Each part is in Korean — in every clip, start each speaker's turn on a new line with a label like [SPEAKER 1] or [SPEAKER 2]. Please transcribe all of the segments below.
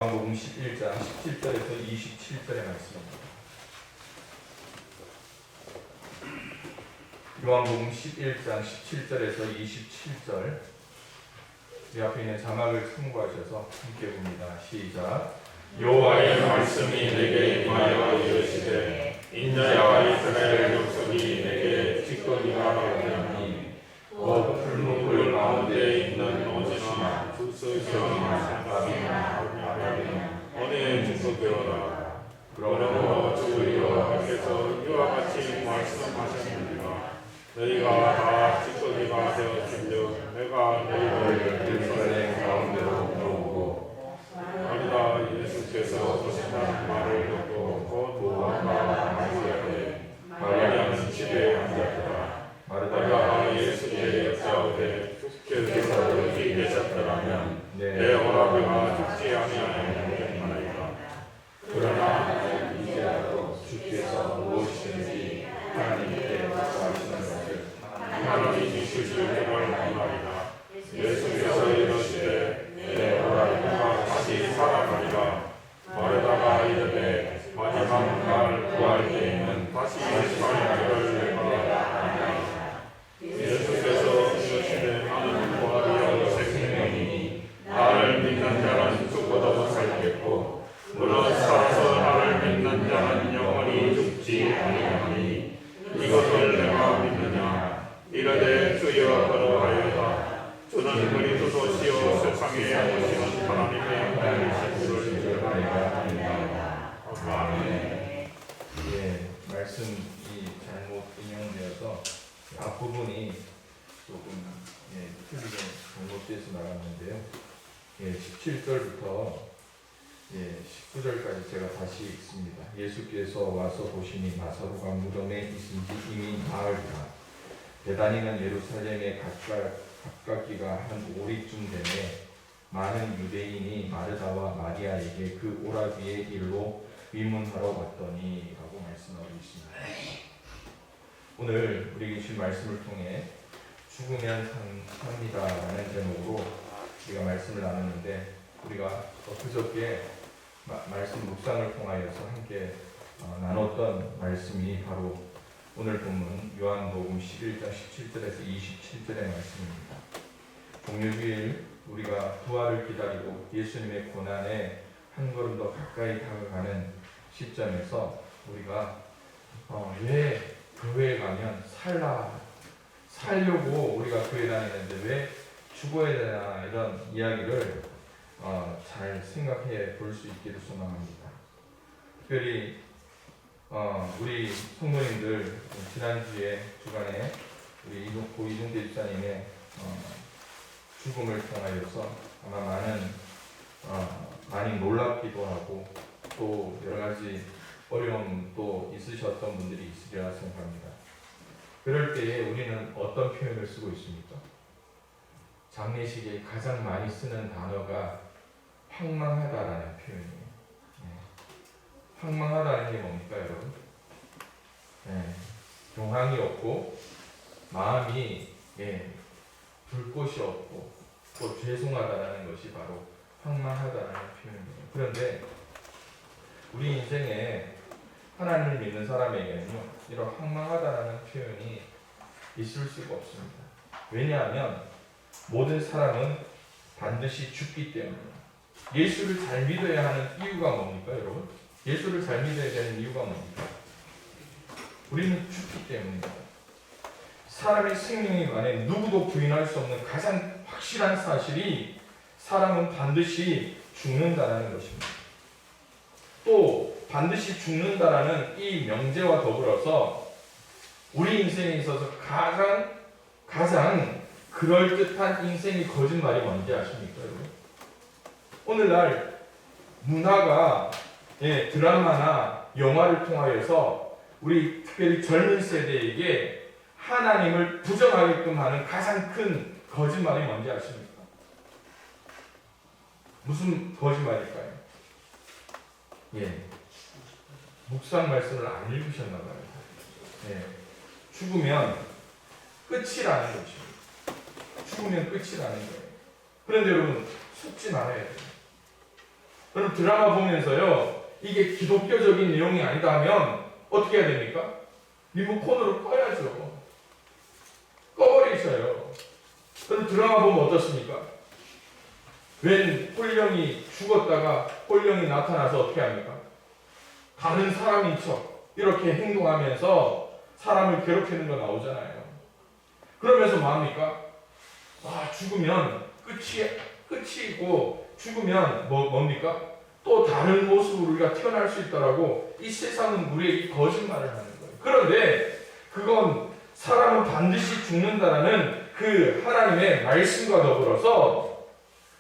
[SPEAKER 1] 요한복음 11장 17절에서 27절의 말씀입니다. 요한복음 11장 17절에서 27절, 이 앞에 있는 자막을 참고하셔서 함께 봅니다. 시작.
[SPEAKER 2] 여호와의 말씀이 내게 임하여 이르시되 인자야 이스라엘 족속이 내게 찌꺼기가 되었나니 곧 풀무불 가운데 있는 오지나 쑥쑥이나 장갑이나 아랍이나 어느 찌꺼기로라. 그러므로 주 여호와께서 이와 같이 말씀하셨느니라. 너희가 다 찌꺼기가 되었은즉 내가 너희를 예루살렘 가운데로 모으고 아니다. 예수께서 오신다는 말을 듣고 곧 마르다와 마리아에 마리아는 집에 앉았더라. 마르다가 예수께 여짜오되 주께서 여기 계셨더라면 내 오라비가 죽지 아니하였나이다. 그러나 이제라도 주께서 무엇이든지 하나님께 말씀하시는 것을 하나님이 주실 줄을 원하리라. 예수께서 이르시되 내 오라비가 다시 살아나리라. 마르다가 이르되 마지막 날 구할 때에는 다시 살아날 줄을 내가 아나이다. 예수께서 이르시되 나는 부활이요 생명이니 나를 믿는 자는 죽어도 살겠고 물론 살아서 나를 믿는 자는 영원히 죽지 아니하니 이것을 내가 믿느냐. 이르되 주여 그러하여다. 주는 그리스도시요 세상에 오시는 하나님의 아들이신 줄을 내가 믿나이다. 아멘.
[SPEAKER 1] 예, 말씀이 잘못 인용되어서 앞부분이 조금 틀리게 잘못돼서 나갔는데요. 17절부터 19절까지 제가 다시 읽습니다. 예수께서 와서 보시니 나사로가 무덤에 있은지 이미 나흘이라. 베다니는 예루살렘에 가깝기가 한 5리쯤 되매 많은 유대인이 마르다와 마리아에게 그 오라비의 일로 위문하러 왔더니 라고 말씀하고 있습니다. 오늘 우리에게 주신 말씀을 통해 죽으면 삽니다라는 제목으로 우리가 말씀을 나누는데, 우리가 그저께 말씀 묵상을 통하여서 함께 나눴던 말씀이 바로 오늘 본문 요한복음 11장 17절에서 27절의 말씀입니다. 종료주일 우리가 부활을 기다리고 예수님의 고난에 한 걸음 더 가까이 다가가는 시점에서 우리가 왜 교회에 가면 살려고 우리가 교회 다니는데 왜 죽어야 되나, 이런 이야기를 잘 생각해 볼 수 있기를 소망합니다. 특별히 우리 성도님들 지난주에 주간에 우리 이종태 집사님의 죽음을 통하여서 아마 많이 놀랍기도 하고 또 여러 가지 어려움도 있으셨던 분들이 있으리라 생각합니다. 그럴 때에 우리는 어떤 표현을 쓰고 있습니까? 장례식에 가장 많이 쓰는 단어가 황망하다라는 표현이에요. 황망하다는 게 뭡니까, 여러분? 경황이 없고 마음이 둘 곳이 없고 또 죄송하다라는 것이 바로 황망하다라는 표현이에요. 그런데 우리 인생에 하나님을 믿는 사람에게는요, 이런 황망하다라는 표현이 있을 수가 없습니다. 왜냐하면 모든 사람은 반드시 죽기 때문이에요. 예수를 잘 믿어야 하는 이유가 뭡니까, 여러분? 예수를 잘 믿어야 되는 이유가 뭡니까? 우리는 죽기 때문입니다. 사람의 생명에 관해 누구도 부인할 수 없는 가장 확실한 사실이 사람은 반드시 죽는다는 것입니다. 또 반드시 죽는다라는 이 명제와 더불어서 우리 인생에 있어서 가장 그럴듯한 인생의 거짓말이 뭔지 아십니까, 여러분? 오늘날 문화가 드라마나 영화를 통하여서 우리 특별히 젊은 세대에게 하나님을 부정하게끔 하는 가장 큰 거짓말이 뭔지 아십니까? 무슨 거짓말일까요? 묵상 말씀을 안 읽으셨나 봐요. 죽으면 끝이라는 것입니다. 죽으면 끝이라는 거예요. 그런데 여러분, 속지 말아야 돼요. 그럼 드라마 보면서요, 이게 기독교적인 내용이 아니다 하면 어떻게 해야 됩니까? 리모컨으로 꺼야죠. 꺼버리셔요. 그럼 드라마 보면 어떻습니까? 웬 홀령이 죽었다가 홀령이 나타나서 어떻게 합니까? 다른 사람인 척 이렇게 행동하면서 사람을 괴롭히는 거 나오잖아요. 그러면서 뭐합니까? 죽으면 끝이고 죽으면 뭡니까? 또 다른 모습으로 우리가 태어날 수 있다라고 이 세상은 우리에게 거짓말을 하는 거예요. 그런데 그건 사람은 반드시 죽는다라는 그 하나님의 말씀과 더불어서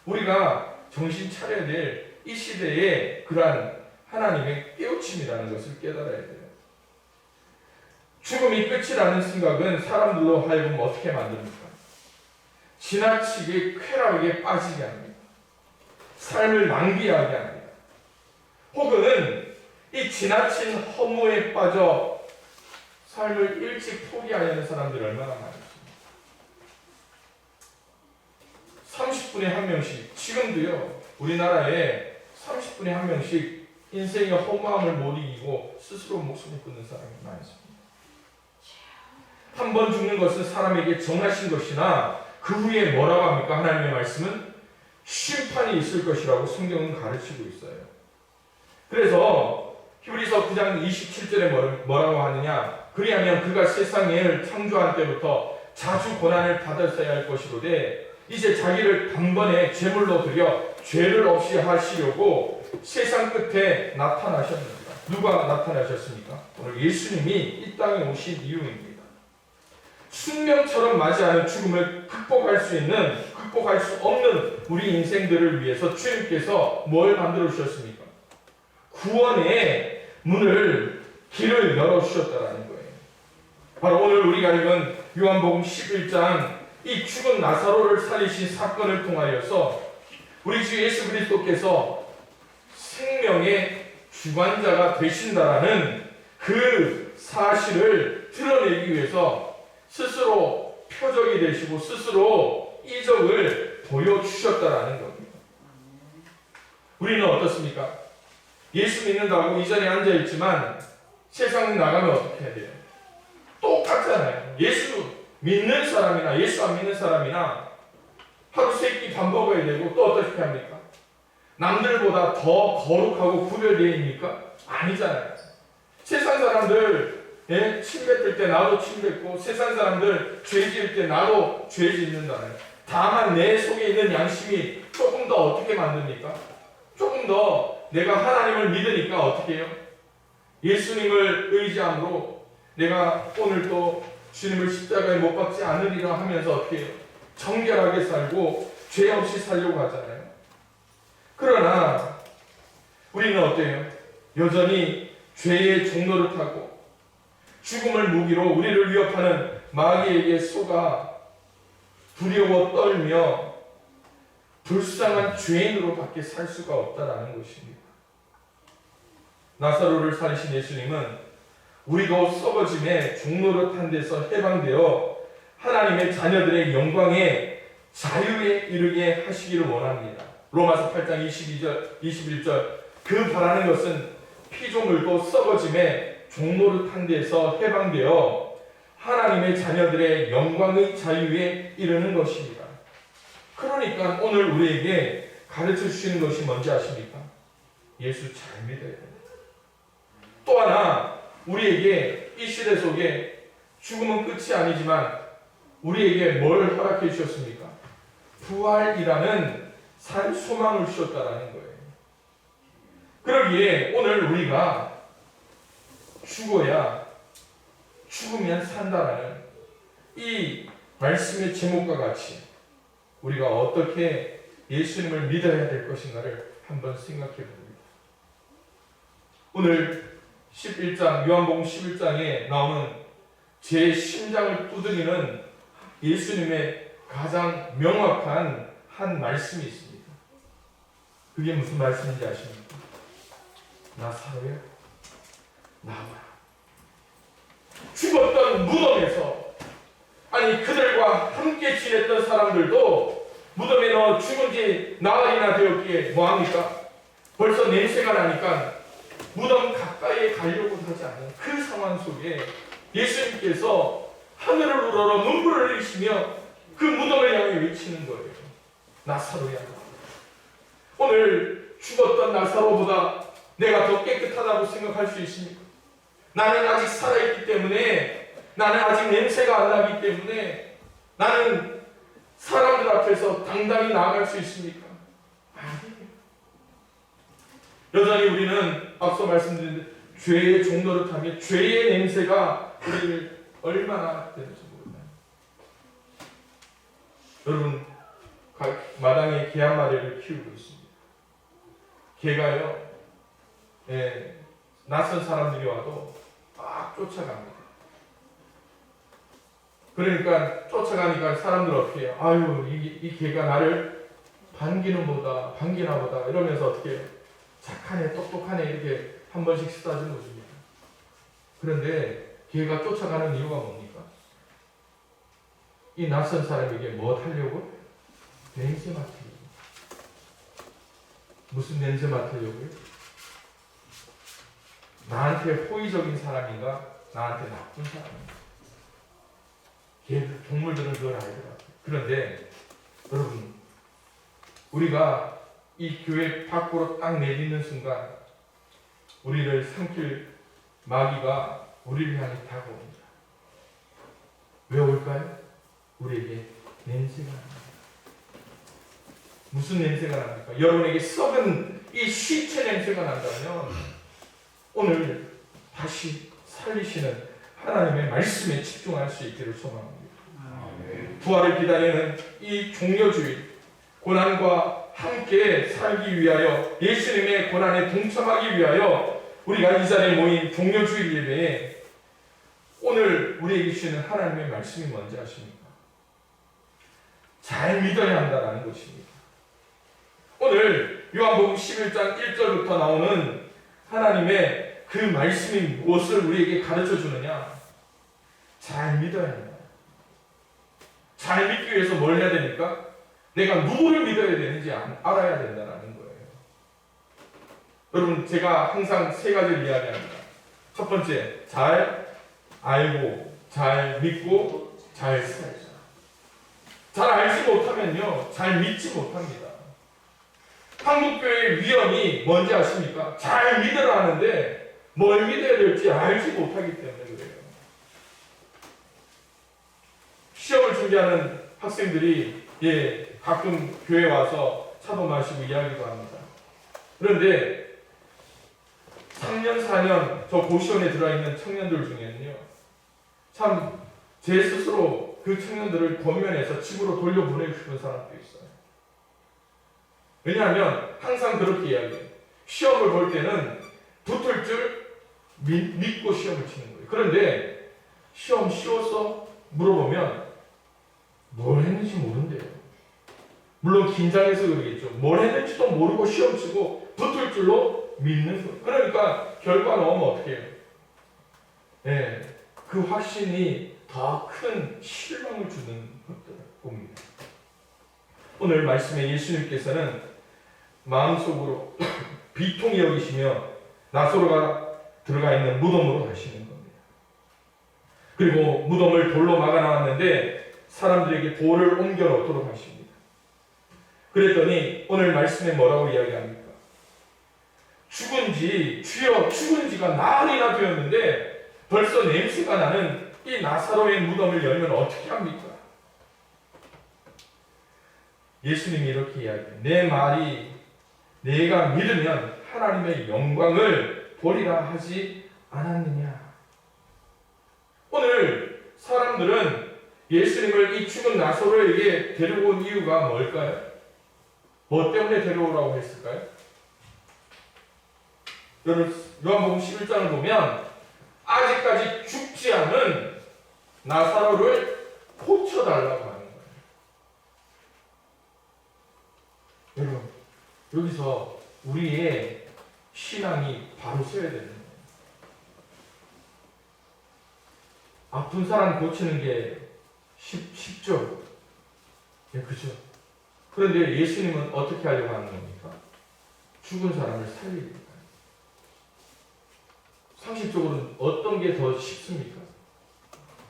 [SPEAKER 1] 우리가 정신 차려야 될 이 시대에 그러한 하나님의 깨우침이라는 것을 깨달아야 돼요. 죽음이 끝이라는 생각은 사람들로 하여금 어떻게 만듭니까? 지나치게 쾌락에 빠지게 합니다. 삶을 낭비하게 합니다. 혹은 이 지나친 허무에 빠져 삶을 일찍 포기하려는 사람들이 얼마나 많습니까? 30분에 한 명씩, 지금도요, 우리나라에 30분에 한 명씩 인생의 허무함을 못 이기고 스스로 목숨을 끊는 사람이 많습니다. 한 번 죽는 것은 사람에게 정하신 것이나 그 후에 뭐라고 합니까? 하나님의 말씀은 심판이 있을 것이라고 성경은 가르치고 있어요. 그래서 히브리서 9장 27절에 뭐라고 하느냐? 그리하면 그가 세상을 창조한 때부터 자주 고난을 받았어야 할 것이로되 이제 자기를 단번에 제물로 드려 죄를 없이 하시려고 세상 끝에 나타나셨습니다. 누가 나타나셨습니까? 오늘 예수님이 이 땅에 오신 이유입니다. 숙명처럼 맞이하는 죽음을 극복할 수 없는 우리 인생들을 위해서 주님께서 뭘 만들어 주셨습니까? 구원의 길을 열어 주셨다라는 거예요. 바로 오늘 우리가 읽은 요한복음 11장 이 죽은 나사로를 살리신 사건을 통하여서 우리 주 예수 그리스도께서 생명의 주관자가 되신다라는 그 사실을 드러내기 위해서 스스로 표적이 되시고 스스로 이적을 보여주셨다라는 겁니다. 우리는 어떻습니까? 예수 믿는다고 이 자리에 앉아있지만 세상에 나가면 어떻게 해야 돼요? 똑같잖아요. 예수 믿는 사람이나 예수 안 믿는 사람이나 하루 세 끼 밥 먹어야 되고 또 어떻게 합니까? 남들보다 더 거룩하고 구별되어 있습니까? 아니잖아요. 세상 사람들 침 뱉을 때 나도 침 뱉고 세상 사람들 죄 지을 때 나도 죄 짓는다는, 다만 내 속에 있는 양심이 조금 더 어떻게 만듭니까? 조금 더 내가 하나님을 믿으니까 어떻게 해요? 예수님을 의지함으로 내가 오늘 또 주님을 십자가에 못 박지 않으리라 하면서 어떻게 해요? 정결하게 살고 죄 없이 살려고 하잖아요. 그러나 우리는 어때요? 여전히 죄의 종노릇 하고 죽음을 무기로 우리를 위협하는 마귀에게 속아 두려워 떨며 불쌍한 죄인으로밖에 살 수가 없다라는 것입니다. 나사로를 살리신 예수님은 우리도 썩어짐에 종노릇한 데서 해방되어 하나님의 자녀들의 영광에 자유에 이르게 하시기를 원합니다. 로마서 8장 22절, 21절 그 바라는 것은 피조물도 썩어짐에 종노릇한 데서 해방되어 하나님의 자녀들의 영광의 자유에 이르는 것입니다. 그러니까 오늘 우리에게 가르쳐 주시는 것이 뭔지 아십니까? 예수 잘 믿어야 됩니다. 또 하나 우리에게 이 시대 속에 죽음은 끝이 아니지만 우리에게 뭘 허락해 주셨습니까? 부활이라는 산 소망을 주셨다라는 거예요. 그러기에 오늘 우리가 죽으면 산다라는 이 말씀의 제목과 같이 우리가 어떻게 예수님을 믿어야 될 것인가를 한번 생각해 봅니다. 오늘 11장, 요한복음 11장에 나오는 제 심장을 두드리는 예수님의 가장 명확한 한 말씀이 있습니다. 그게 무슨 말씀인지 아십니까? 나사로야, 나와라. 죽었던 무덤에서, 아니 그들과 함께 지냈던 사람들도 무덤에 넣어 죽은 지 나흘이나 되었기에 뭐합니까? 벌써 냄새가 나니까 무덤 가까이에 가려고 하지 않은 그 상황 속에 예수님께서 하늘을 우러러 눈물을 흘리시며 그 무덤을 향해 외치는 거예요. 나사로야, 오늘 죽었던 나사로보다 내가 더 깨끗하다고 생각할 수 있습니까? 나는 아직 살아있기 때문에, 나는 아직 냄새가 안 나기 때문에 나는 사람들 앞에서 당당히 나아갈 수 있습니까? 아니에요. 여전히 우리는 앞서 말씀드린 죄의 종노릇하며 죄의 냄새가 우리를 얼마나 되는지 모르나요? 여러분, 마당에 개 한 마리를 키우고 있습니다. 개가요, 낯선 사람들이 와도 막 쫓아갑니다. 그러니까 쫓아가니까 사람들 어떻게 해요? 아유, 이 개가 나를 반기나 보다 이러면서 어떻게 해요? 착하네, 똑똑하네 이렇게 한 번씩 쓰다듬어 줍니다. 그런데 개가 쫓아가는 이유가 뭡니까? 이 낯선 사람에게 뭐 하려고? 냄새 맡으려고. 무슨 냄새 맡으려고요? 나한테 호의적인 사람인가? 나한테 나쁜 사람인가? 동물들은 그걸 알더라고요. 그런데 여러분, 우리가 이 교회 밖으로 딱 내딛는 순간 우리를 삼킬 마귀가 우리를 향해 다가옵니다. 왜 올까요? 우리에게 냄새가 납니다. 무슨 냄새가 납니까? 여러분에게 썩은 이 시체 냄새가 난다면 오늘 다시 살리시는 하나님의 말씀에 집중할 수 있기를 소망합니다. 부활을 기다리는 이 종려주일, 고난과 함께 살기 위하여, 예수님의 고난에 동참하기 위하여 우리가 이 자리에 모인 종려주일 예배에 오늘 우리에게 주시는 하나님의 말씀이 뭔지 아십니까? 잘 믿어야 한다는 것입니다. 오늘 요한복음 11장 1절부터 나오는 하나님의 그 말씀이 무엇을 우리에게 가르쳐 주느냐? 잘 믿어야 한다. 잘 믿기 위해서 뭘 해야 됩니까? 내가 누구를 믿어야 되는지 알아야 된다는 거예요. 여러분, 제가 항상 세 가지를 이야기합니다. 첫 번째, 잘 알고, 잘 믿고, 잘 살자. 잘 알지 못하면요, 잘 믿지 못합니다. 한국교회의 위험이 뭔지 아십니까? 잘 믿으라 하는데 뭘 믿어야 될지 알지 못하기 때문에 그래요. 시험을 준비하는 학생들이 가끔 교회 와서 차도 마시고 이야기도 합니다. 그런데 3년, 4년 저 고시원에 들어있는 청년들 중에는요, 참 제 스스로 그 청년들을 권면해서 집으로 돌려보내고 싶은 사람도 있어요. 왜냐하면 항상 그렇게 이야기해요. 시험을 볼 때는 붙을 줄 믿고 시험을 치는 거예요. 그런데 시험 쉬웠어? 물어보면 뭘 했는지 모른대요. 물론 긴장해서 그러겠죠. 뭘 했는지도 모르고 시험 치고 붙을 줄로 믿는 거예요. 그러니까 결과 나오면 어떻게 해요? 그 확신이 더 큰 실망을 주는 것들을 봅니다. 오늘 말씀에 예수님께서는 마음속으로 비통히 여기시며 나사로가 들어가 있는 무덤으로 가시는 겁니다. 그리고 무덤을 돌로 막아 나왔는데 사람들에게 돌을 옮겨 놓도록 하십니다. 그랬더니 오늘 말씀에 뭐라고 이야기합니까? 주여 죽은 지가 나흘이나 되었는데 벌써 냄새가 나는 이 나사로의 무덤을 열면 어떻게 합니까? 예수님이 이렇게 이야기해요. 내 말이 내가 믿으면 하나님의 영광을 보리라 하지 않았느냐. 오늘 사람들은 예수님을 이 죽은 나사로에게 데려온 이유가 뭘까요? 뭐 때문에 데려오라고 했을까요? 여러분, 요한복음 11장을 보면 아직까지 죽지 않은 나사로를 고쳐달라고 하는 거예요. 여러분, 여기서 우리의 신앙이 바로 서야 되는 거예요. 아픈 사람 고치는 게 쉽죠? 그죠? 그런데 예수님은 어떻게 하려고 하는 겁니까? 죽은 사람을 살리니까. 상식적으로는 어떤 게 더 쉽습니까?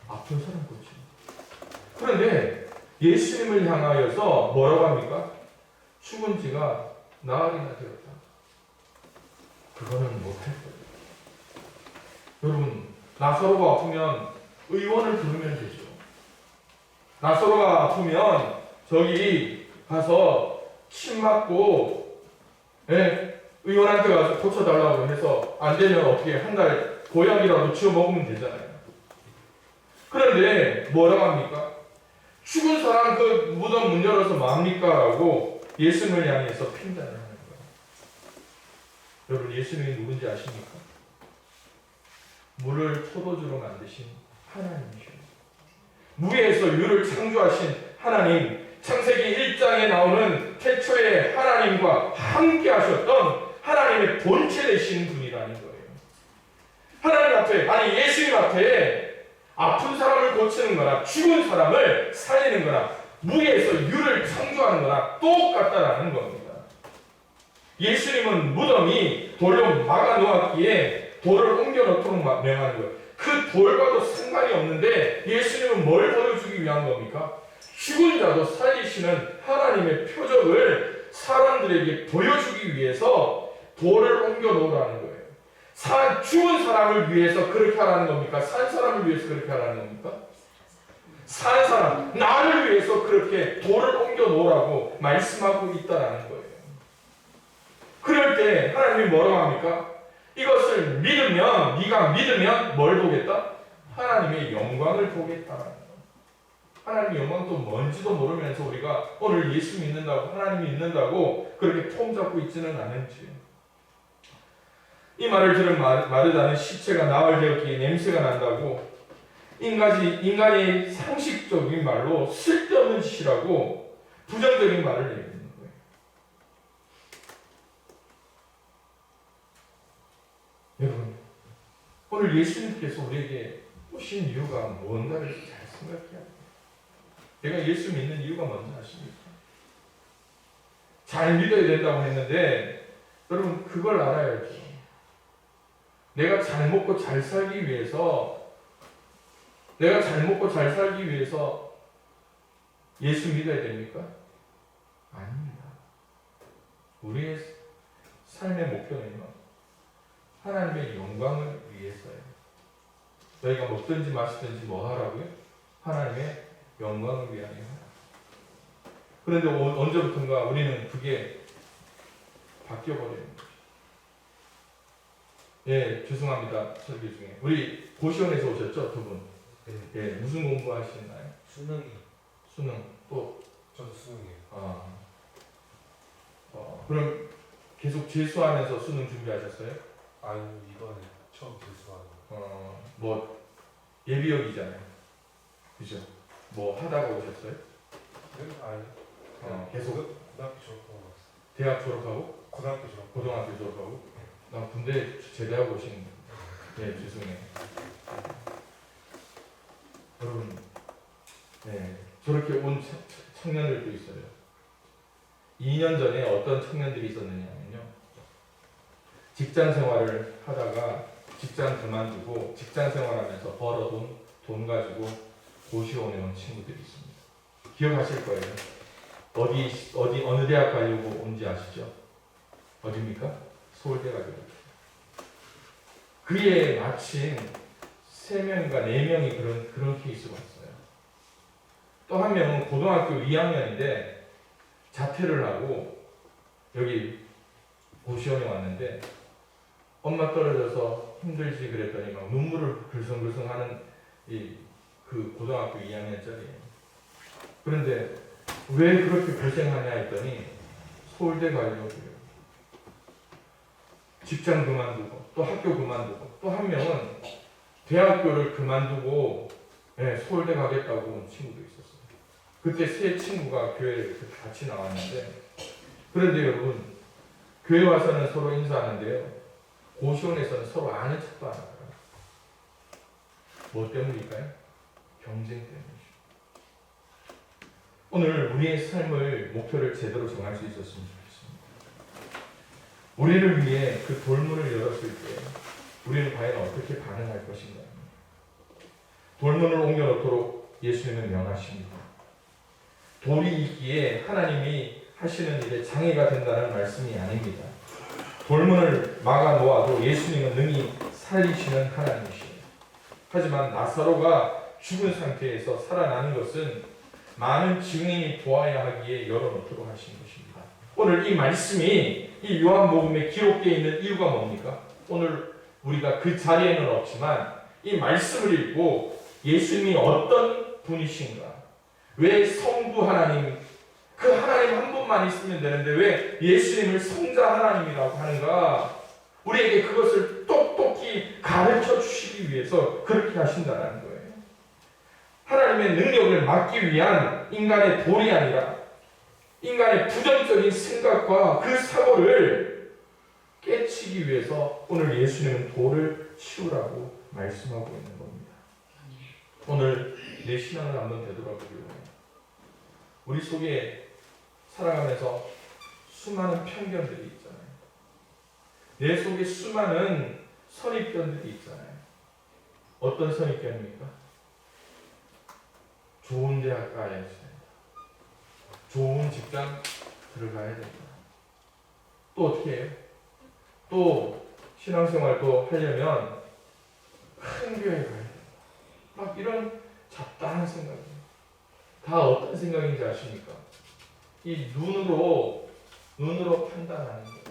[SPEAKER 1] 아픈 사람 고치는. 그런데 예수님을 향하여서 뭐라고 합니까? 죽은 지가 나흘이나 되었다. 그거는 못할 거예요. 여러분, 나사로가 아프면 의원을 부르면 되죠. 나사로가 아프면 저기 가서 침 맞고 의원한테 가서 고쳐달라고 해서 안 되면 어떻게 한 달 보약이라도 지어 먹으면 되잖아요. 그런데 뭐라고 합니까? 죽은 사람 그 무덤 문 열어서 맙니까? 라고 예수님을 향해서 핀잔을 하는 거예요. 여러분, 예수님이 누군지 아십니까? 물을 포도주로 만드신 하나님이셔요. 무에서 유를 창조하신 하나님, 창세기 1장에 나오는 태초에 하나님과 함께 하셨던 하나님의 본체 되신 분이라는 거예요. 하나님 앞에, 아니 예수님 앞에 아픈 사람을 고치는 거나 죽은 사람을 살리는 거나 무에서 유를 창조하는 거나 똑같다라는 겁니다. 예수님은 무덤이 돌로 막아 놓았기에 돌을 옮겨 놓도록 명하는 거예요. 그 돌과도 상관이 없는데 예수님은 뭘 보여주기 위한 겁니까? 죽은 자도 살리시는 하나님의 표적을 사람들에게 보여주기 위해서 돌을 옮겨 놓으라는 거예요. 죽은 사람을 위해서 그렇게 하라는 겁니까? 산 사람을 위해서 그렇게 하라는 겁니까? 산 사람, 나를 위해서 그렇게 돌을 옮겨 놓으라고 말씀하고 있다라는 거예요. 그럴 때 하나님이 뭐라고 합니까? 이것을 믿으면, 네가 믿으면 뭘 보겠다? 하나님의 영광을 보겠다라는 거예요. 하나님의 영광도 뭔지도 모르면서 우리가 오늘 예수 믿는다고, 하나님 믿는다고 그렇게 폼 잡고 있지는 않은지요. 이 말을 들은 마르다는 시체가 나흘 되었기에 냄새가 난다고 인간이 상식적인 말로 쓸데없는 짓이라고 부정적인 말을 내는 거예요. 여러분, 오늘 예수님께서 우리에게 오신 이유가 뭔가를 잘 생각해야 돼요. 내가 예수 믿는 이유가 뭔지 아십니까? 잘 믿어야 된다고 했는데 여러분, 그걸 알아야죠. 내가 잘 먹고 잘 살기 위해서 예수 믿어야 됩니까? 아닙니다. 우리의 삶의 목표는요, 하나님의 영광을 위해서예요. 너희가 먹든지 마시든지 뭐 하라고요? 하나님의 영광을 위하여 하라. 그런데 언제부턴가 우리는 그게 바뀌어버리는 거죠. 예, 죄송합니다. 설교 중에. 우리 고시원에서 오셨죠? 두 분. 예, 무슨 공부하시나요? 수능. 또?
[SPEAKER 3] 저도 수능이에요.
[SPEAKER 1] 그럼 계속 재수하면서 수능 준비하셨어요?
[SPEAKER 3] 아니, 이번에 처음 재수하는.
[SPEAKER 1] 뭐 예비역이잖아요. 그죠? 뭐 하다가 오셨어요?
[SPEAKER 3] 아니.
[SPEAKER 1] 계속?
[SPEAKER 3] 고등학교 졸업하고 왔어요.
[SPEAKER 1] 대학 졸업하고?
[SPEAKER 3] 고등학교 졸업.
[SPEAKER 1] 고등학교 졸업하고? 나 군대 제대하고 오신 거예요. 네, 죄송해요. 여러분, 네, 저렇게 온 청년들도 있어요. 2년 전에 어떤 청년들이 있었느냐면요, 직장 생활을 하다가 직장 그만두고 직장 생활하면서 벌어둔 돈 가지고 고시원에 온 친구들이 있습니다. 기억하실 거예요. 어느 대학 가려고 온지 아시죠? 어디입니까? 서울대 가려고. 그에 마침 3명인가 4명이 그런 케이스가 왔어요. 또 한 명은 고등학교 2학년인데 자퇴를 하고 여기 고시원에 왔는데 엄마 떨어져서 힘들지 그랬더니 막 눈물을 글썽글썽 하는 그 고등학교 2학년짜리예요. 그런데 왜 그렇게 고생하냐 했더니 서울대 가려고요. 직장 그만두고 또 학교 그만두고 또 한 명은 대학교를 그만두고 서울대 가겠다고 온 친구도 있었어요. 그때 세 친구가 교회에 같이 나왔는데, 그런데 여러분, 교회 와서는 서로 인사하는데요, 고시원에서는 서로 아는 척도 안 하더라고요. 뭐 때문일까요? 경쟁 때문이죠. 오늘 우리의 삶을 목표를 제대로 정할 수 있었으면 좋겠습니다. 우리를 위해 그 돌문을 열었을 때 우리는 과연 어떻게 반응할 것인가? 돌문을 옮겨놓도록 예수님은 명하십니다. 돌이 있기에 하나님이 하시는 일에 장애가 된다는 말씀이 아닙니다. 돌문을 막아 놓아도 예수님은 능히 살리시는 하나님이시에요. 하지만 나사로가 죽은 상태에서 살아나는 것은 많은 증인이 보아야 하기에 열어놓도록 하신 것입니다. 오늘 이 말씀이 이 요한복음에 기록되어 있는 이유가 뭡니까? 오늘 우리가 그 자리에는 없지만 이 말씀을 읽고 예수님이 어떤 분이신가? 왜 성부 하나님, 그 하나님 한 분만 있으면 되는데 왜 예수님을 성자 하나님이라고 하는가? 우리에게 그것을 똑똑히 가르쳐 주시기 위해서 그렇게 하신다는 거예요. 하나님의 능력을 막기 위한 인간의 돌이 아니라 인간의 부정적인 생각과 그 사고를 깨치기 위해서 오늘 예수님은 돌을 치우라고 말씀하고 있는 겁니다. 오늘 내 신앙을 한번 되돌아보기로 해요. 우리 속에 살아가면서 수많은 편견들이 있잖아요. 내 속에 수많은 선입견들이 있잖아요. 어떤 선입견입니까? 좋은 대학 가야 된다. 좋은 직장 들어가야 된다. 또 어떻게 해요? 또 신앙생활도 하려면 큰 교회 가야 된다. 막 이런 잡다한 생각입니다. 다 어떤 생각인지 아십니까? 이 눈으로 판단하는 거예요.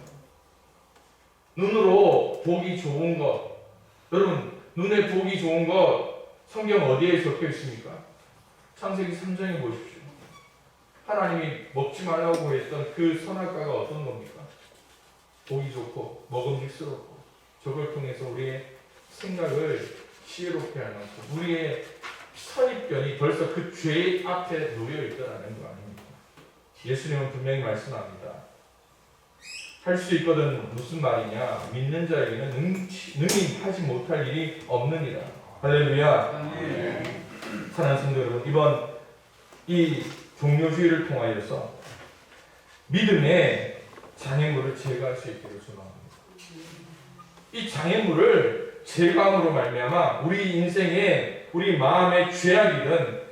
[SPEAKER 1] 눈으로 보기 좋은 것. 여러분, 눈에 보기 좋은 것 성경 어디에 적혀 있습니까? 창세기 3장에 보십시오. 하나님이 먹지 말라고 했던 그 선악과가 어떤 겁니까? 보기 좋고 먹음직스럽고 저걸 통해서 우리의 생각을 지혜롭게 하는 것, 우리의 선입견이 벌써 그 죄 앞에 놓여 있다는 거 아닙니까? 예수님은 분명히 말씀합니다. 할 수 있거든. 무슨 말이냐? 믿는 자에게는 능히 하지 못할 일이 없느니라. 할렐루야. 사랑하는 성도 여러분, 이번 이 종료주의를 통하여서 믿음의 장애물을 제거할 수 있기를 소망합니다. 이 장애물을 제거함으로 말미암아 우리 인생에 우리 마음의 죄악이든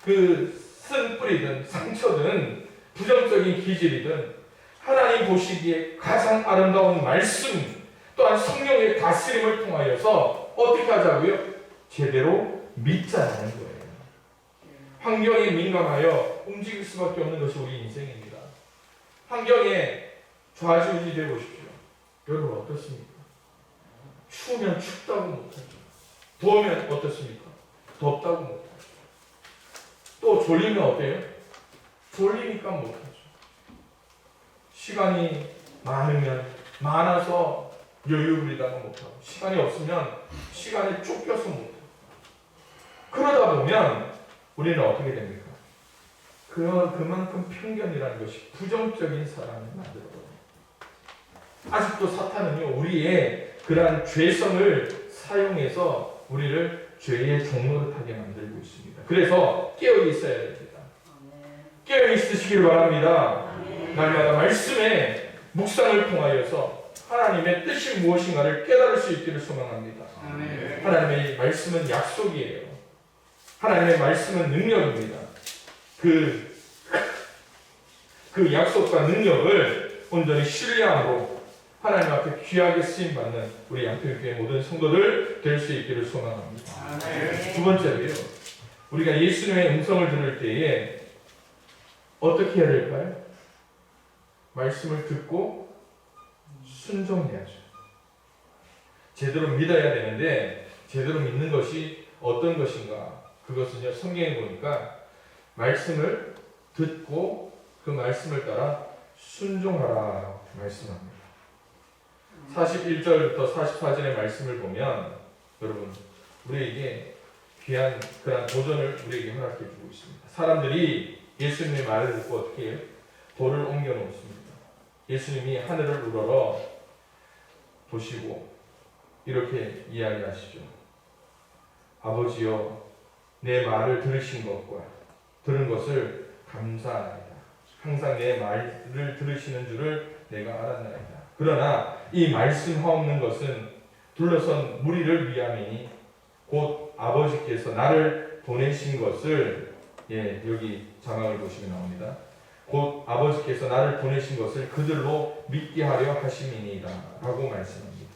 [SPEAKER 1] 그 쓴뿌리든 상처든 부정적인 기질이든 하나님 보시기에 가장 아름다운 말씀 또한 성령의 다스림을 통하여서 어떻게 하자고요? 제대로 믿자는 거예요. 환경에 민감하여 움직일 수밖에 없는 것이 우리 인생입니다. 환경에 좌지우지되어 보십시오. 여러분 어떻습니까? 추우면 춥다고 못하죠. 더우면 어떻습니까? 덥다고 못하죠. 또 졸리면 어때요? 졸리니까 못하죠. 시간이 많으면 많아서 여유 부리다가 못하고, 시간이 없으면 시간에 쫓겨서 못하고, 그러다 보면 우리는 어떻게 됩니까? 그만큼 편견이라는 것이 부정적인 사람을 만들어요. 아직도 사탄은요, 우리의 그러한 죄성을 사용해서 우리를 죄의 종노릇하게 만들고 있습니다. 그래서 깨어 있어야 됩니다. 깨어 있으시기를 바랍니다. 날마다 말씀의 묵상을 통하여서 하나님의 뜻이 무엇인가를 깨달을 수 있기를 소망합니다. 하나님의 말씀은 약속이에요. 하나님의 말씀은 능력입니다. 그 약속과 능력을 온전히 신뢰함으로 하나님 앞에 귀하게 쓰임받는 우리 양평교회 모든 성도들 될 수 있기를 소망합니다. 두 번째로요, 우리가 예수님의 음성을 들을 때에 어떻게 해야 될까요? 말씀을 듣고 순종해야죠. 제대로 믿어야 되는데 제대로 믿는 것이 어떤 것인가? 그것은요, 성경에 보니까 말씀을 듣고 그 말씀을 따라 순종하라 말씀합니다. 41절부터 44절의 말씀을 보면 여러분, 우리에게 귀한 그런 도전을 우리에게 허락해 주고 있습니다. 사람들이 예수님의 말을 듣고 어떻게 해요? 돌을 옮겨 놓습니다. 예수님이 하늘을 우러러 보시고 이렇게 이야기하시죠. 아버지여, 내 말을 들으신 것과 들은 것을 감사하나이다. 항상 내 말을 들으시는 줄을 내가 알았나이다. 그러나 이 말씀하옵는 것은 둘러선 무리를 위함이니 곧 아버지께서 나를 보내신 것을 여기 자막을 보시면 나옵니다. 곧 아버지께서 나를 보내신 것을 그들로 믿게 하려 하심이니이다 라고 말씀합니다.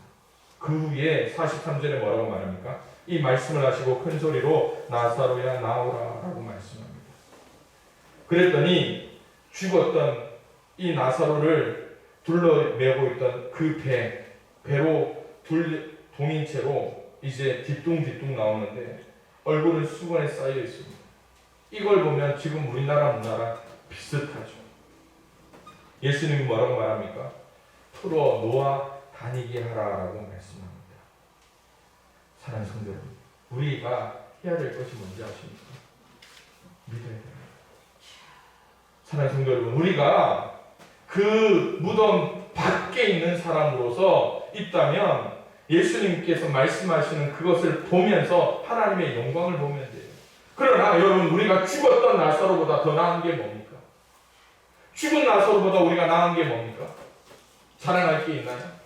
[SPEAKER 1] 그 후에 43절에 뭐라고 말합니까? 이 말씀을 하시고 큰 소리로 나사로야 나오라 라고 말씀합니다. 그랬더니 죽었던 이 나사로를 둘러매고 있던 그 배로 동인 채로 이제 뒤뚱뒤뚱 나오는데 얼굴은 수건에 쌓여 있습니다. 이걸 보면 지금 우리나라 문화랑 비슷하죠. 예수님이 뭐라고 말합니까? 풀어 놓아 다니게 하라라고 말씀합니다. 사랑하는 성도 여러분, 우리가 해야 될 것이 뭔지 아십니까? 믿어야 됩니다. 사랑하는 성도 여러분, 우리가 그 무덤 밖에 있는 사람으로서 있다면 예수님께서 말씀하시는 그것을 보면서 하나님의 영광을 보면 돼요. 그러나 여러분, 우리가 죽었던 나사로보다 더 나은 게 뭡니까? 죽은 나사로보다 우리가 나은 게 뭡니까? 자랑할 게 있나요?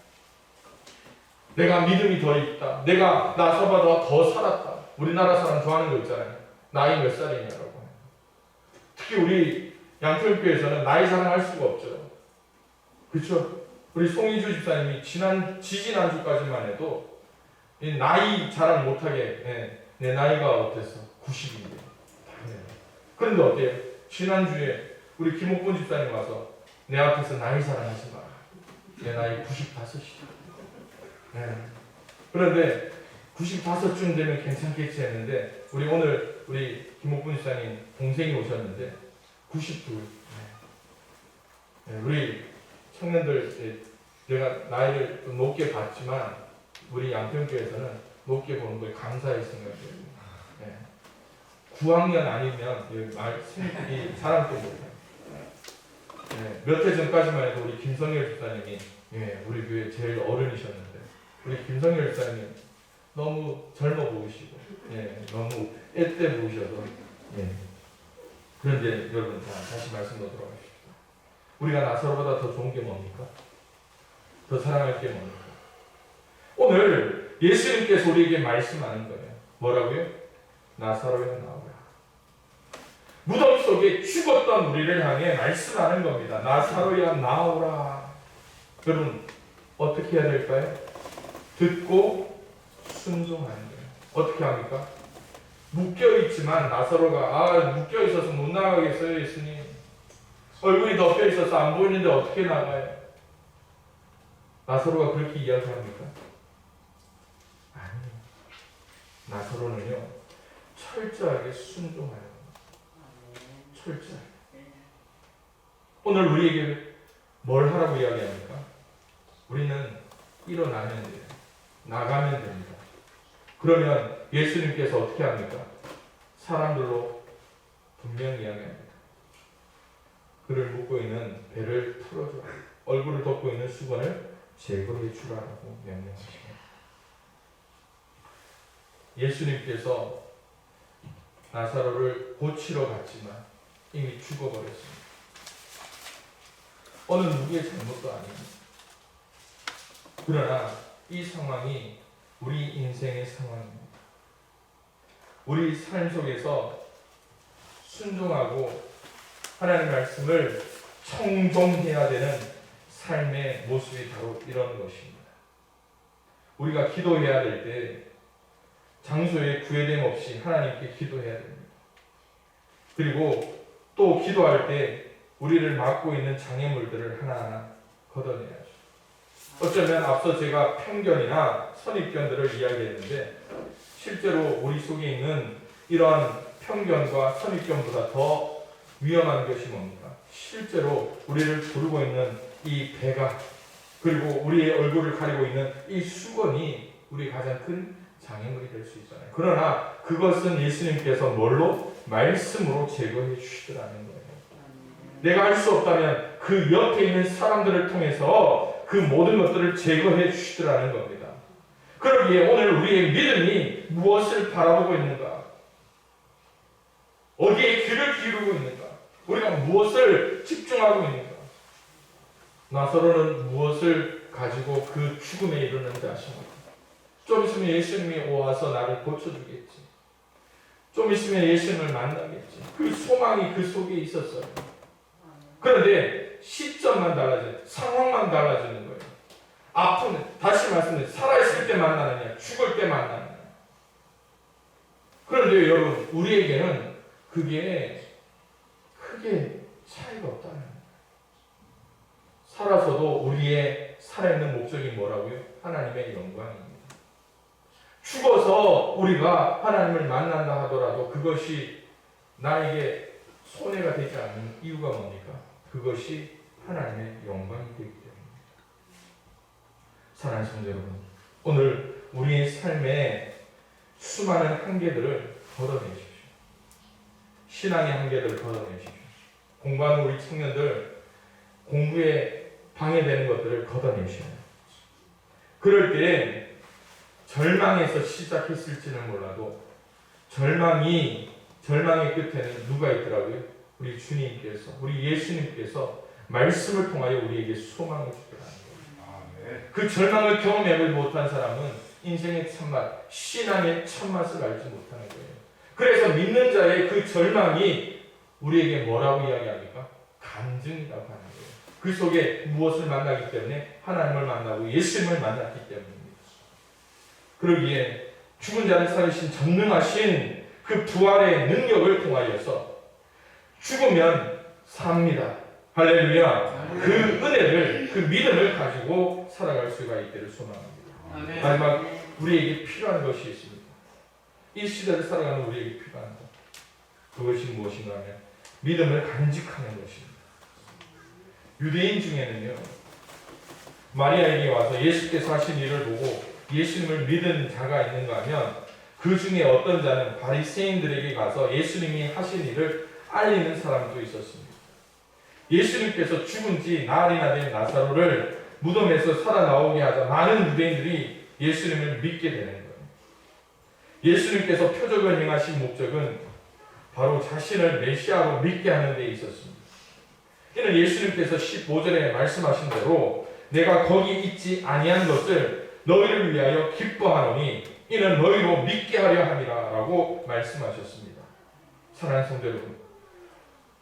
[SPEAKER 1] 내가 믿음이 더 있다. 내가 나사로보다 더 살았다. 우리나라 사람 좋아하는 거 있잖아요. 나이 몇 살이냐라고. 특히 우리 양평교회에서는 나이 자랑할 수가 없죠. 그렇죠? 우리 송희주 집사님이 지지난주까지만 해도 이 나이 자랑 못하게 내 나이가 어땠어? 90인데. 그런데 어때요? 지난주에 우리 김옥분 집사님 와서 내 앞에서 나이 자랑하지 마라. 내 나이 95이다. 그런데 95쯤 되면 괜찮겠지 했는데 우리 김옥분 집사님 동생이 오셨는데 92. 우리 청년들 내가 나이를 좀 높게 봤지만 우리 양평교회에서는 높게 보는 거에 감사의 생각이에요. 9학년 아니면 이 사람도 못해요. 몇 해 전까지만 해도 우리 김성열 집사님이 우리 교회 제일 어른이셨는데 우리 김성열 집사님 너무 젊어 보이시고 너무 앳돼 보이셔서 그런데 여러분 다시 말씀으로 돌아가십시오. 우리가 나사로보다 더 좋은 게 뭡니까? 더 사랑할 게 뭡니까? 오늘 예수님께서 우리에게 말씀하는 거예요. 뭐라고요? 나사로야 나오라. 무덤 속에 죽었던 우리를 향해 말씀하는 겁니다. 나사로야 나오라. 여러분 어떻게 해야 될까요? 듣고 순종하는 거예요. 어떻게 합니까? 묶여있지만 나사로가 묶여있어서 못 나가겠어요 예수님. 얼굴이 덮여있어서 안 보이는데 어떻게 나가요? 나사로가 그렇게 이야기합니까? 아니요. 나사로는요 철저하게 순종하요. 철저하게. 오늘 우리에게 뭘 하라고 이야기합니까? 우리는 일어나면 돼요. 나가면 됩니다. 그러면 예수님께서 어떻게 합니까? 사람들로 분명히 이야기합니다. 그를 묶고 있는 배를 풀어주라. 얼굴을 덮고 있는 수건을 제거해 주라라고 명령하십니다. 예수님께서 나사로를 고치러 갔지만 이미 죽어버렸습니다. 어느 누구의 잘못도 아닙니다. 그러나 이 상황이 우리 인생의 상황입니다. 우리 삶 속에서 순종하고 하나님의 말씀을 청종해야 되는 삶의 모습이 바로 이런 것입니다. 우리가 기도해야 될 때 장소에 구애됨 없이 하나님께 기도해야 됩니다. 그리고 또 기도할 때 우리를 막고 있는 장애물들을 하나하나 걷어내야죠. 어쩌면 앞서 제가 편견이나 선입견들을 이야기했는데 실제로 우리 속에 있는 이러한 편견과 선입견보다 더 위험한 것이 뭡니까? 실제로 우리를 부르고 있는 이 배가 그리고 우리의 얼굴을 가리고 있는 이 수건이 우리의 가장 큰 장애물이 될 수 있잖아요. 그러나 그것은 예수님께서 뭘로? 말씀으로 제거해 주시더라는 거예요. 내가 할 수 없다면 그 옆에 있는 사람들을 통해서 그 모든 것들을 제거해 주시더라는 겁니다. 그러기에 오늘 우리의 믿음이 무엇을 바라보고 있는가? 어디에 귀를 기울이고 있는가? 우리가 무엇을 집중하고 있는가? 나사로는 무엇을 가지고 그 죽음에 이르는데 하십니다. 좀 있으면 예수님이 와서 나를 고쳐주겠지. 좀 있으면 예수님을 만나겠지. 그 소망이 그 속에 있었어요. 그런데 시점만 달라져요. 상황만 달라지는 거예요. 아픈, 다시 말씀드려요. 살아있을 때 만나느냐, 죽을 때 만나느냐. 그런데 여러분, 우리에게는 그게 크게 차이가 없다는 거예요. 살아서도 우리의 살아있는 목적이 뭐라고요? 하나님의 영광입니다. 죽어서 우리가 하나님을 만난다 하더라도 그것이 나에게 손해가 되지 않는 이유가 뭡니까? 그것이 하나님의 영광이 되기 때문입니다. 사랑하는 성도 여러분, 오늘 우리의 삶에 수많은 한계들을 걷어내십시오. 신앙의 한계들을 걷어내십시오. 공부하는 우리 청년들 공부에 방해되는 것들을 걷어내셔야 해요. 그럴 때 절망에서 시작했을지는 몰라도 절망의 끝에는 누가 있더라고요? 우리 주님께서, 우리 예수님께서 말씀을 통하여 우리에게 소망을 주더라는 거예요. 그 절망을 경험하지 못한 사람은 인생의 참맛, 신앙의 참맛을 알지 못하는 거예요. 그래서 믿는 자의 그 절망이 우리에게 뭐라고 이야기합니까? 간증이라고 하는 거예요. 그 속에 무엇을 만나기 때문에? 하나님을 만나고 예수님을 만났기 때문입니다. 그러기에 죽은 자를 살리신 전능하신 그 부활의 능력을 통하여서 죽으면 삽니다. 할렐루야. 그 은혜를, 그 믿음을 가지고 살아갈 수가 있기를 소망합니다. 마지막 우리에게 필요한 것이 있습니다. 이 시대를 살아가는 우리에게 필요한 것. 그것이 무엇인가 하면 믿음을 간직하는 것입니다. 유대인 중에는요, 마리아에게 와서 예수께서 하신 일을 보고 예수님을 믿은 자가 있는가 하면 그 중에 어떤 자는 바리새인들에게 가서 예수님이 하신 일을 알리는 사람도 있었습니다. 예수님께서 죽은 지 나흘이나 된 나사로를 무덤에서 살아나오게 하자 많은 유대인들이 예수님을 믿게 되는 거예요. 예수님께서 표적을 행하신 목적은 바로 자신을 메시아로 믿게 하는 데 있었습니다. 이는 예수님께서 15절에 말씀하신 대로 내가 거기 있지 아니한 것을 너희를 위하여 기뻐하노니 이는 너희로 믿게 하려 함이라 라고 말씀하셨습니다. 사랑하는 성도 여러분,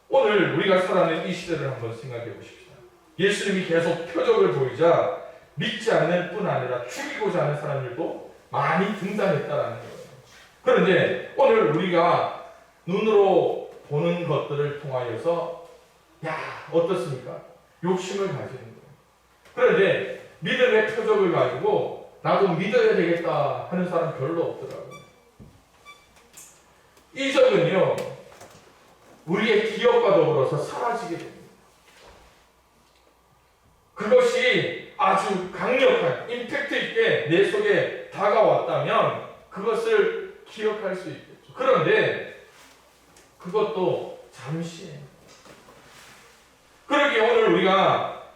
[SPEAKER 1] 오늘 우리가 살아가는 이 시대를 한번 생각해 보십시다. 예수님이 계속 표적을 보이자 믿지 않는 뿐 아니라 죽이고자 하는 사람들도 많이 등장했다라는 거예요. 그런데 오늘 우리가 눈으로 보는 것들을 통하여서 어떻습니까? 욕심을 가지는 거예요. 그런데 믿음의 표적을 가지고 나도 믿어야 되겠다 하는 사람 별로 없더라고요. 이 적은요, 우리의 기억과 더불어서 사라지게 됩니다. 그것이 아주 강력한 임팩트 있게 내 속에 다가왔다면 그것을 기억할 수 있겠죠. 그런데 그것도 잠시예요. 그러기에 오늘 우리가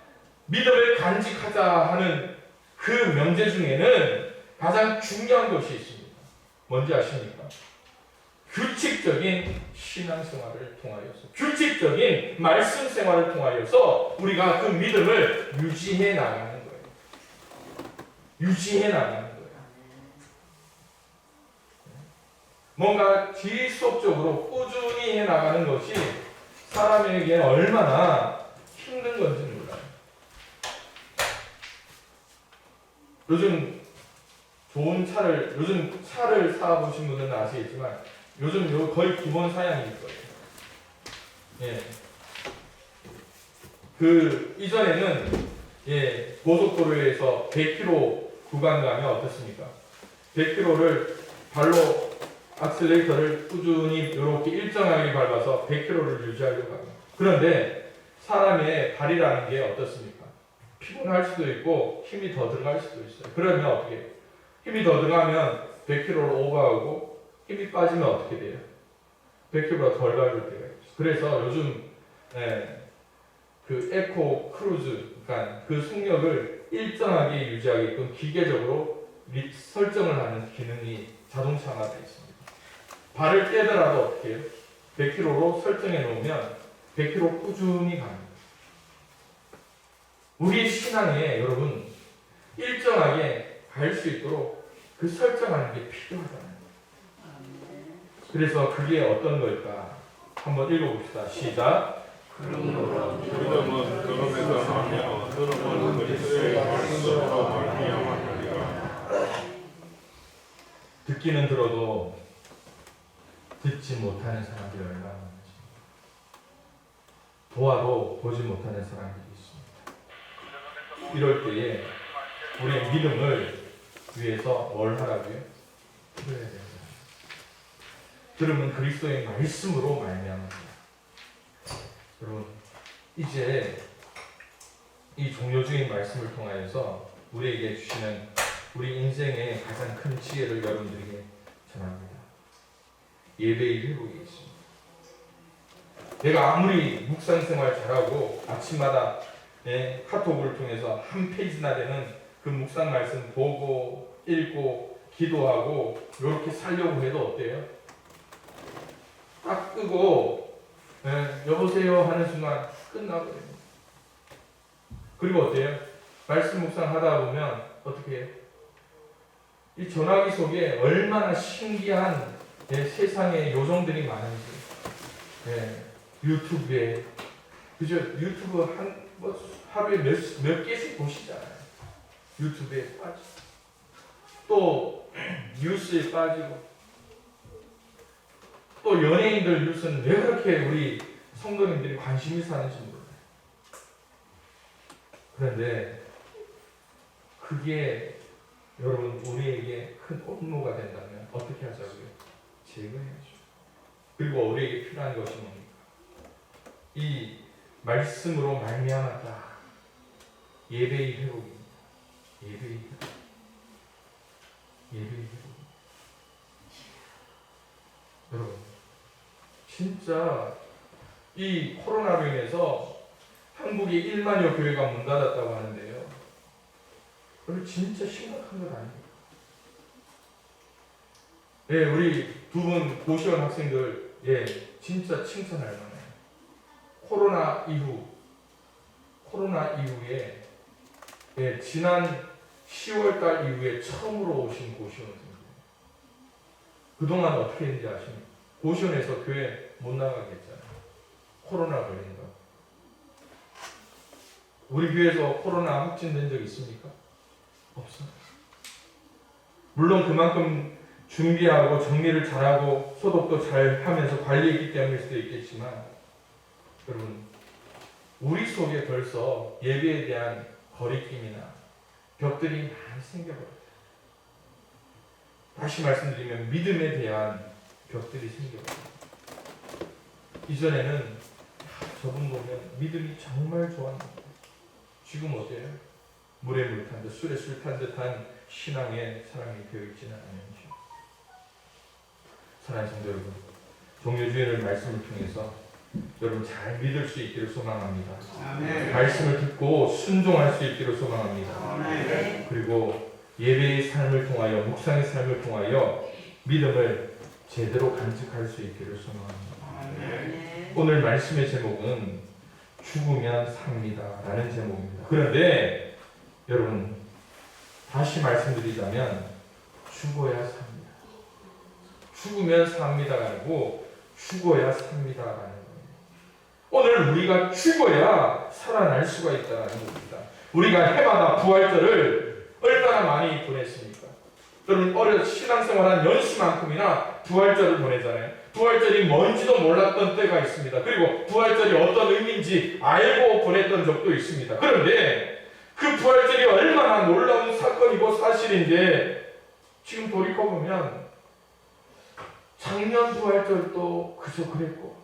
[SPEAKER 1] 믿음을 간직하자 하는 그 명제 중에는 가장 중요한 것이 있습니다. 뭔지 아십니까? 규칙적인 신앙생활을 통하여서, 규칙적인 말씀 생활을 통하여서 우리가 그 믿음을 유지해 나가는 거예요. 유지해 나가는 거예요. 뭔가 지속적으로 꾸준히 해 나가는 것이 사람에게 얼마나 힘든 건지는 몰라요. 요즘 차를 사보신 분들은 아시겠지만 요즘 거의 기본 사양일 거예요. 예. 이전에는 고속도로에서 100km 구간 가면 어떻습니까? 100km를 발로 악셀레이터를 꾸준히 이렇게 일정하게 밟아서 100km를 유지하려고 합니다. 그런데 사람의 발이라는 게 어떻습니까? 피곤할 수도 있고 힘이 더 들어갈 수도 있어요. 그러면 어떻게 해요? 힘이 더 들어가면 100km를 오버하고 힘이 빠지면 어떻게 돼요? 100km보다 덜 밟을 때가 있죠. 그래서 요즘 그 에코 크루즈, 그러니까 그 속력을 일정하게 유지하게끔 기계적으로 설정을 하는 기능이 자동차화되어 있습니다. 발을 떼더라도 어떻게 해요? 100km로 설정해 놓으면 100km 꾸준히 갑니다. 우리의 신앙에 여러분 일정하게 갈 수 있도록 그 설정하는 게 필요하잖아요. 그래서 그게 어떤 걸까? 한번 읽어봅시다. 시작.
[SPEAKER 2] 믿음은 들음에서 나며 들음은 그리스도의 말씀으로 말미암았느니라.
[SPEAKER 1] 듣기는 들어도 듣지 못하는 사람들이 얼마나 많은지, 보아도 보지 못하는 사람들이 있습니다. 이럴 때에 우리의 믿음을 위해서 뭘 하라고요? 들어야 됩니다. 들으면 그리스도의 말씀으로 말미암습니다. 여러분, 이제 이 종료주의 말씀을 통하여서 우리에게 주시는 우리 인생의 가장 큰 지혜를 여러분들에게 전합니다. 예배의 회복이 있습니다. 내가 아무리 묵상생활 잘하고 아침마다 카톡을 통해서 한 페이지나 되는 그 묵상 말씀 보고 읽고 기도하고 이렇게 살려고 해도 어때요? 딱 끄고 여보세요 하는 순간 끝나버려요. 그리고 어때요? 말씀 묵상하다 보면 어떻게 해요? 이 전화기 속에 얼마나 신기한 세상의 요정들이 많은지, 유튜브에, 그죠? 유튜브 하루에 몇 개씩 보시잖아요. 유튜브에 빠지고, 또 뉴스에 빠지고, 또 연예인들 뉴스는 왜 그렇게 우리 성도님들이 관심이 사는지 몰라요. 그런데 그게 여러분 우리에게 큰 업무가 된다면 어떻게 하자고요? 제거해야죠. 그리고 우리에게 필요한 것이 뭡니까? 이 말씀으로 말미암았다. 예배의 회복입니다. 예배의 회복. 예배의 회복. 여러분, 진짜 이 코로나로 인해서 한국에 1만여 교회가 문 닫았다고 하는데요. 그리고 진짜 심각한 것 아닙니까? 예, 우리 두 분 고시원 학생들, 진짜 칭찬할 만해요. 코로나 이후에, 지난 10월달 이후에 처음으로 오신 고시원생들. 그동안 어떻게 했는지 아십니까? 고시원에서 교회 못 나가겠잖아요. 코로나 걸린다고. 우리 교회에서 코로나 확진된 적 있습니까? 없어요. 물론 그만큼 준비하고 정리를 잘하고 소독도 잘 하면서 관리했기 때문일 수도 있겠지만, 여러분, 우리 속에 벌써 예배에 대한 거리낌이나 벽들이 많이 생겨버렸어요. 다시 말씀드리면 믿음에 대한 벽들이 생겨버려요. 이전에는 저분 보면 믿음이 정말 좋았는데 지금 어때요? 물에 물 탄 듯 술에 술 탄 듯한 신앙의 사람이 되어있지는 않은지. 사랑하는 성도 여러분, 종료주일을 말씀을 통해서 여러분 잘 믿을 수 있기를 소망합니다.
[SPEAKER 4] 아멘.
[SPEAKER 1] 말씀을 듣고 순종할 수 있기를 소망합니다.
[SPEAKER 4] 아멘.
[SPEAKER 1] 그리고 예배의 삶을 통하여, 묵상의 삶을 통하여 믿음을 제대로 간직할 수 있기를 소망합니다.
[SPEAKER 4] 아멘.
[SPEAKER 1] 오늘 말씀의 제목은 죽으면 삽니다 라는 제목입니다. 그런데 여러분, 다시 말씀드리자면 죽어야 삽니다. 죽으면 삽니다가 아니고 죽어야 삽니다라는 거예요. 오늘 우리가 죽어야 살아날 수가 있다는 겁니다. 우리가 해마다 부활절을 얼마나 많이 보냈습니까? 여러분 신앙생활한 연수만큼이나 부활절을 보내잖아요. 부활절이 뭔지도 몰랐던 때가 있습니다. 그리고 부활절이 어떤 의미인지 알고 보냈던 적도 있습니다. 그런데 그 부활절이 얼마나 놀라운 사건이고 사실인데 지금 돌이켜보면 작년 부활절도 그저 그랬고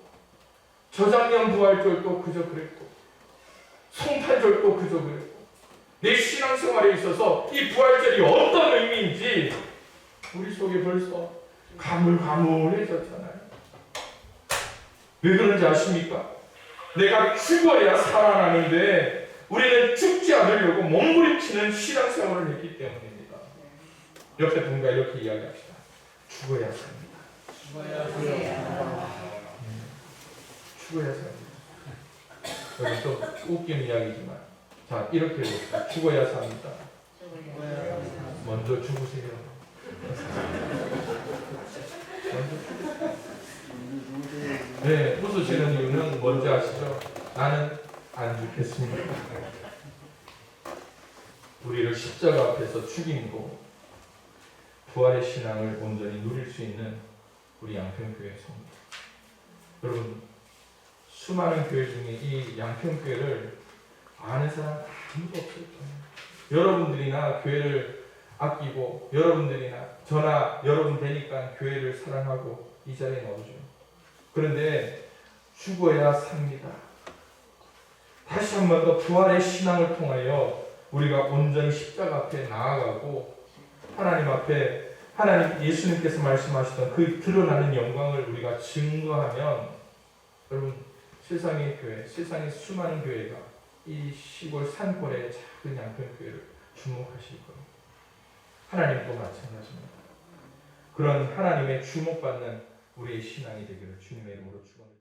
[SPEAKER 1] 저작년 부활절도 그저 그랬고 성탄절도 그저 그랬고 내 신앙생활에 있어서 이 부활절이 어떤 의미인지 우리 속에 벌써 가물가물해졌잖아요. 왜 그런지 아십니까? 내가 죽어야 살아나는데 우리는 죽지 않으려고 몸부림치는 신앙생활을 했기 때문입니다. 옆에 분과 이렇게 이야기합시다. 죽어야 삽니다. 죽어야 삽니다. 여기 또 웃긴 이야기지만 자 이렇게 해봅시다. 죽어야 삽니다. 먼저 죽으세요. 네, 웃으시는 이유는 뭔지 아시죠? 나는 안 죽겠습니다. 우리를 십자가 앞에서 죽임으로 부활의 신앙을 온전히 누릴 수 있는 우리 양평교회 성도. 여러분, 수많은 교회 중에 이 양평교회를 아는 사람 아무도 없을 거예요. 여러분들이나 교회를 아끼고 여러분들이나 저나 여러분 되니까 교회를 사랑하고 이 자리에 넣어줘. 그런데 죽어야 삽니다. 다시 한 번 더 부활의 신앙을 통하여 우리가 온전히 십자가 앞에 나아가고 하나님 앞에 하나님 예수님께서 말씀하시던 그 드러나는 영광을 우리가 증거하면 여러분 세상의 교회, 세상의 수많은 교회가 이 시골 산골의 작은 양평교회를 주목하실 거예요. 하나님도 마찬가지입니다. 그런 하나님의 주목받는 우리의 신앙이 되기를 주님의 이름으로 축원합니다.